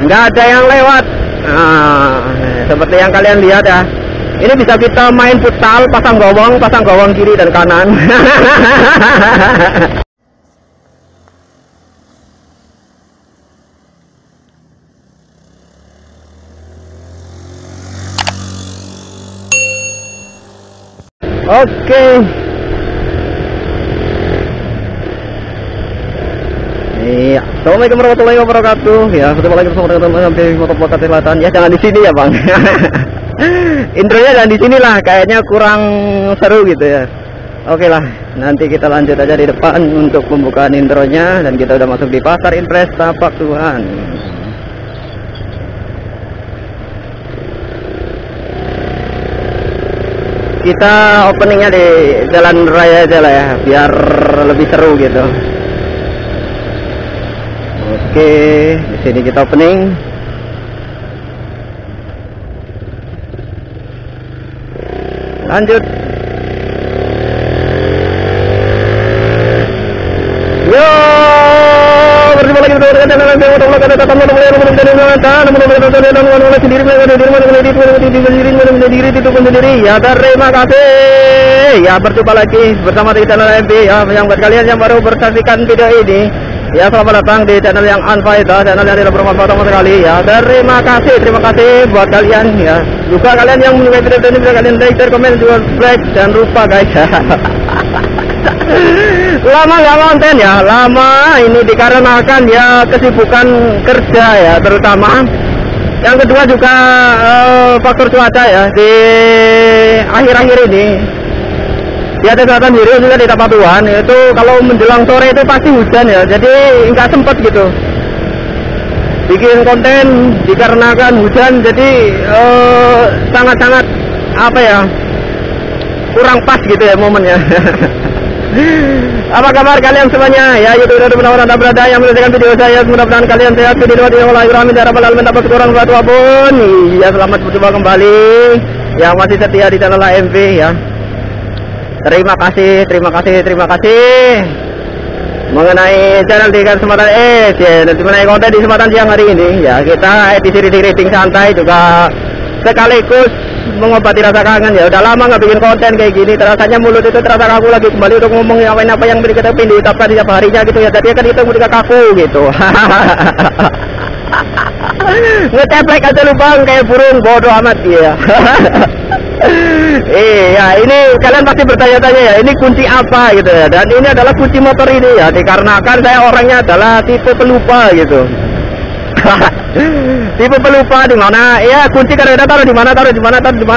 nggak ada yang lewat. Seperti yang kalian lihat ya, ini bisa kita main futsal, pasang gawang kiri dan kanan. Oke. Iya, assalamualaikum warahmatullahi wabarakatuh. Ya, ketemu lagi bersama teman-teman di Motovlog Selatan. Ya, jangan di sini ya, Bang. Intronya jangan di sini lah, kayaknya kurang seru gitu ya. Oke lah, nanti kita lanjut aja di depan untuk pembukaan intronya, dan kita udah masuk di Pasar Impres Tapak Tuhan. Kita openingnya di jalan raya aja lah ya, biar lebih seru gitu. Oke, di sini kita opening. Lanjut. Yo, berjumpa lagi dengan channel Motovlog Selatan. Ya, terima kasih. Ya, berjumpa lagi bersama di channel MB ya. Yang buat kalian yang baru bersaksikan video ini, ya selamat datang di channel yang Anfaida, channel yang tidak bermanfaat sama sekali ya. Terima kasih buat kalian ya. Juga kalian yang menyukai video ini bisa kalian like, share, komen, juga subscribe. Jangan lupa guys. Lama nggak konten ya, lama ini dikarenakan ya kesibukan kerja ya terutama. Yang kedua juga faktor cuaca ya di akhir-akhir ini. Di atas selatan biru juga di Tapak Tuhan itu kalau menjelang sore itu pasti hujan ya, jadi nggak sempet gitu bikin konten dikarenakan hujan, jadi sangat-sangat apa ya, kurang pas gitu ya momennya. Apa kabar kalian semuanya ya, YouTube dan teman-teman Anda berada yang menyaksikan video saya, mudah-mudahan kalian sehat di luar yang Allah rahmin ya rabbal alamin, dapat kurang suatu apapun. Ya, selamat berjumpa kembali yang masih setia di channel AMV ya. Terima kasih mengenai channel di kesempatan mengenai konten di kesempatan siang hari ini ya, kita edisi rating santai juga sekaligus mengobati rasa kangen ya. Udah lama nggak bikin konten kayak gini, rasanya mulut itu terasa kaku lagi kembali untuk ngomong apa yang kita pilih ucapkan di setiap harinya gitu ya. Tadi kan itu udah kaku gitu. Ngeteplek aja lu Bang, kayak burung, bodoh amat ya. Iya, ini kalian pasti bertanya-tanya ya, ini kunci apa gitu ya. Dan ini adalah kunci motor ini ya, dikarenakan saya orangnya adalah tipe pelupa gitu. Tipe pelupa di mana ya, kunci karena taruh di mana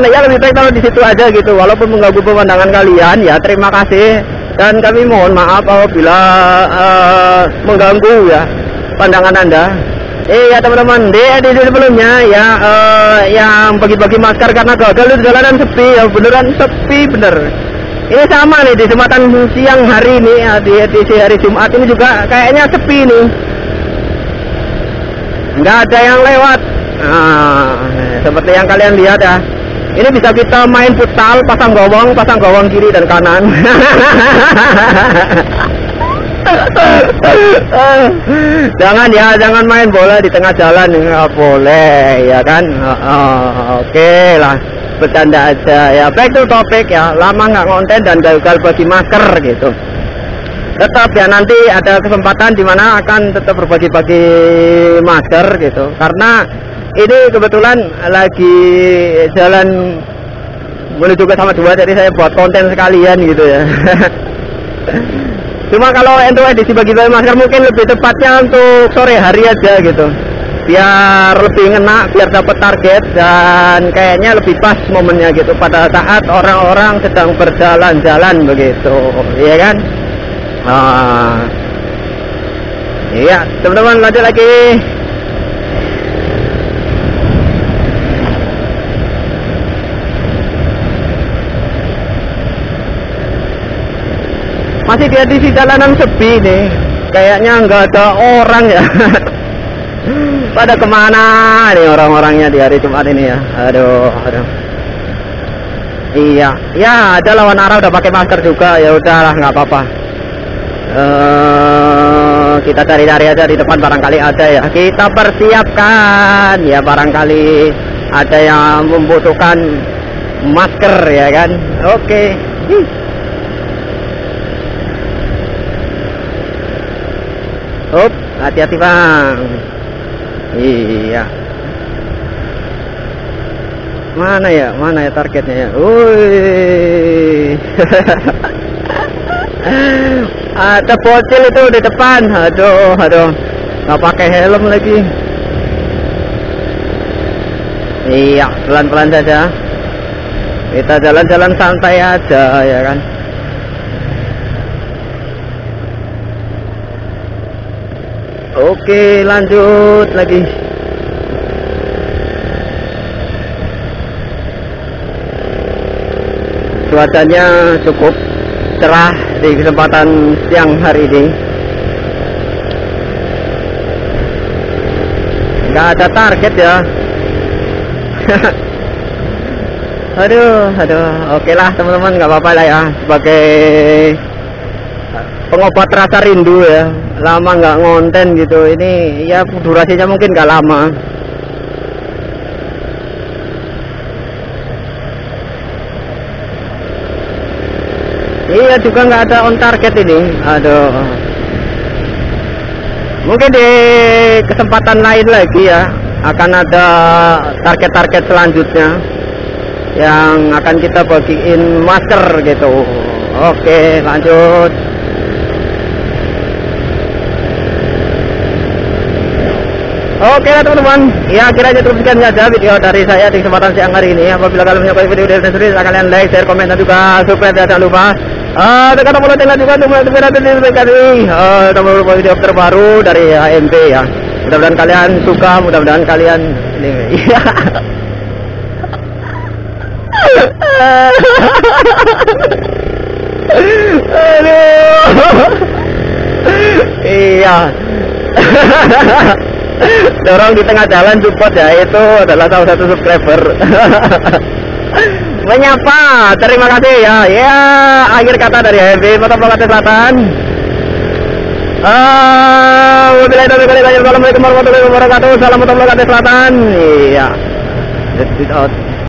ya, lebih baik taruh di situ aja gitu, walaupun mengganggu pemandangan kalian ya. Terima kasih dan kami mohon maaf apabila mengganggu ya pandangan Anda. Ya teman-teman, di edisi sebelumnya ya yang bagi-bagi masker karena gagal di jalanan sepi ya, beneran sepi bener. Ini sama nih di kesempatan siang hari ini ya, di edisi hari Jumat ini juga kayaknya sepi nih, nggak ada yang lewat. Seperti yang kalian lihat ya, ini bisa kita main futsal, pasang gawang kiri dan kanan. Jangan main bola di tengah jalan, nggak boleh ya kan. Oke lah, bercanda aja ya. Back to topic ya, lama nggak konten dan gagal bagi masker gitu. Tetap ya, nanti ada kesempatan dimana akan tetap berbagi-bagi masker gitu, karena ini kebetulan lagi jalan menuju ke sama dua, jadi saya buat konten sekalian gitu ya. Cuma kalau untuk edisi bagi-bagi masker mungkin lebih tepatnya untuk sore hari aja gitu, biar lebih ngena, biar dapat target, dan kayaknya lebih pas momennya gitu pada saat orang-orang sedang berjalan-jalan begitu, iya kan? Iya teman-teman, lanjut lagi. Masih di edisi jalanan sepi nih, kayaknya nggak ada orang ya. Pada kemana nih orang-orangnya di hari Jumat ini ya? Aduh. Iya, ya ada lawan arah udah pakai masker juga, ya udahlah nggak apa-apa. kita cari-cari aja di depan, barangkali ada ya. Kita persiapkan ya, barangkali ada yang membutuhkan masker ya kan. Oke. Up, hati-hati bang. Iya. Mana ya targetnya ya? Wih. Ada bocil itu di depan. Aduh, nggak pakai helm lagi. Iya, pelan-pelan saja. Kita jalan-jalan santai aja ya kan. Oke, lanjut lagi. Cuacanya cukup cerah di kesempatan siang hari ini. Nggak ada target ya. Aduh, oke lah teman-teman, nggak apa-apa lah ya, sebagai pengobat rasa rindu ya. Lama nggak ngonten gitu, ini ya durasinya mungkin nggak lama. Iya, juga nggak ada on target ini. Aduh, mungkin di kesempatan lain lagi ya akan ada target-target selanjutnya yang akan kita bagiin masker gitu. Oke, lanjut. Oke lah teman-teman, ya akhirnya cukup sekian saja video dari saya di kesempatan siang hari ini. Apabila kalian menyukai video dari saya, silahkan kalian like, share, komen, dan juga subscribe. Jangan lupa tekan tombol lonceng juga untuk tombol video terbaru dari HMP ya. Mudah-mudahan kalian suka, mudah-mudahan kalian ini. Aduh. Iya. Dorong di tengah jalan support ya, itu adalah salah satu subscriber. Menyapa, terima kasih ya. Ya, akhir kata dari HMP Kota Blokade Selatan. Wabillahi taufiq wal hidayah. Assalamualaikum warahmatullahi wabarakatuh. Salam Kota Blokade Selatan. Iya.